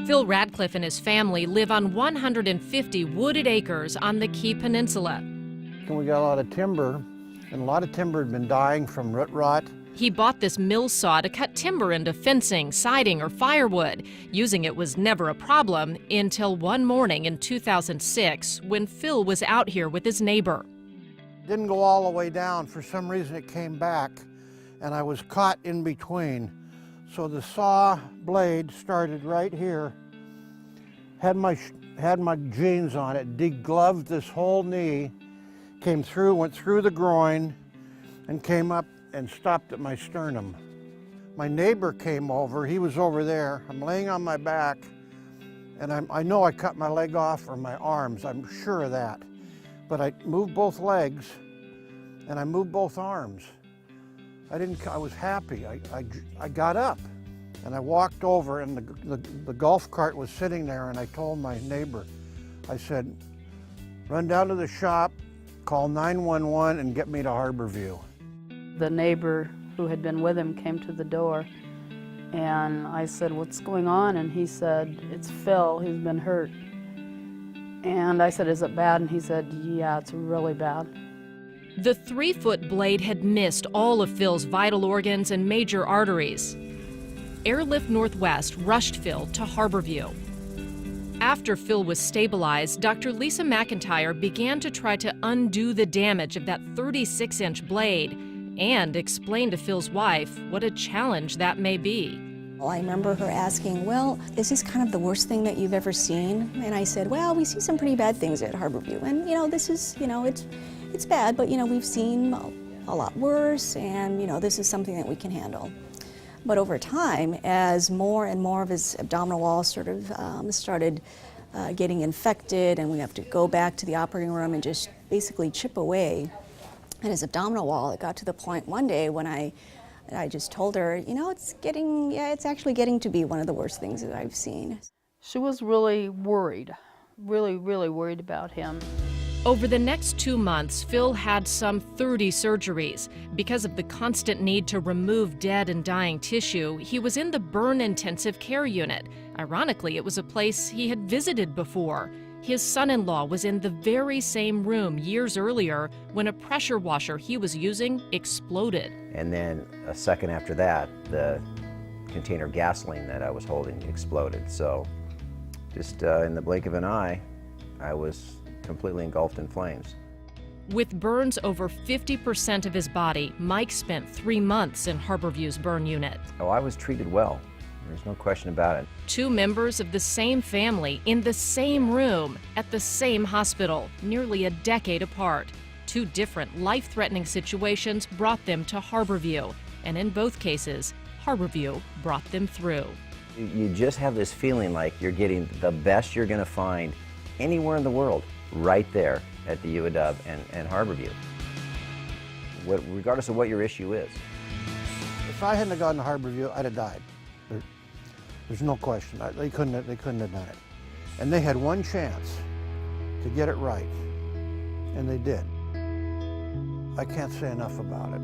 Phil Radcliffe and his family live on 150 wooded acres on the Key Peninsula. And we got a lot of timber, and a lot of timber had been dying from root rot. He bought this mill saw to cut timber into fencing, siding, or firewood. Using it was never a problem until one morning in 2006 when Phil was out here with his neighbor. Didn't go all the way down. For some reason it came back, and I was caught in between. So the saw blade started right here, had my jeans on it, degloved this whole knee, came through, went through the groin, and came up and stopped at my sternum. My neighbor came over, he was over there. I'm laying on my back, and I know I cut my leg off or my arms, I'm sure of that. But I moved both legs, and I moved both arms. I was happy. I got up, and I walked over, and the golf cart was sitting there, and I told my neighbor, I said, run down to the shop, call 911, and get me to Harborview. The neighbor who had been with him came to the door, and I said, what's going on? And he said, it's Phil, he's been hurt. And I said, is it bad? And he said, yeah, it's really bad. The 3-foot blade had missed all of Phil's vital organs and major arteries. Airlift Northwest rushed Phil to Harborview. After Phil was stabilized, Dr. Lisa McIntyre began to try to undo the damage of that 36-inch blade and explain to Phil's wife what a challenge that may be. Well, I remember her asking, well, is this kind of the worst thing that you've ever seen? And I said, well, we see some pretty bad things at Harborview. And, this is, it's bad, but, we've seen a lot worse, and, this is something that we can handle. But over time, as more and more of his abdominal wall sort of started getting infected, and we have to go back to the operating room and just basically chip away at his abdominal wall, it got to the point one day when I just told her, it's actually getting to be one of the worst things that I've seen. She was really worried, really worried about him. Over the next 2 months, Phil had some 30 surgeries. Because of the constant need to remove dead and dying tissue, he was in the burn intensive care unit. Ironically, it was a place he had visited before. His son-in-law was in the very same room years earlier when a pressure washer he was using exploded. And then a second after that, the container of gasoline that I was holding exploded. So just in the blink of an eye, I was completely engulfed in flames. With burns over 50% of his body, Mike spent 3 months in Harborview's burn unit. Oh, I was treated well. There's no question about it. 2 members of the same family in the same room at the same hospital, nearly a decade apart. 2 different life-threatening situations brought them to Harborview, and in both cases, Harborview brought them through. You just have this feeling like you're getting the best you're going to find anywhere in the world, right there at the UW and Harborview, regardless of what your issue is. If I hadn't have gone to Harborview, I'd have died. There's no question. They couldn't have done it. And they had one chance to get it right, and they did. I can't say enough about it.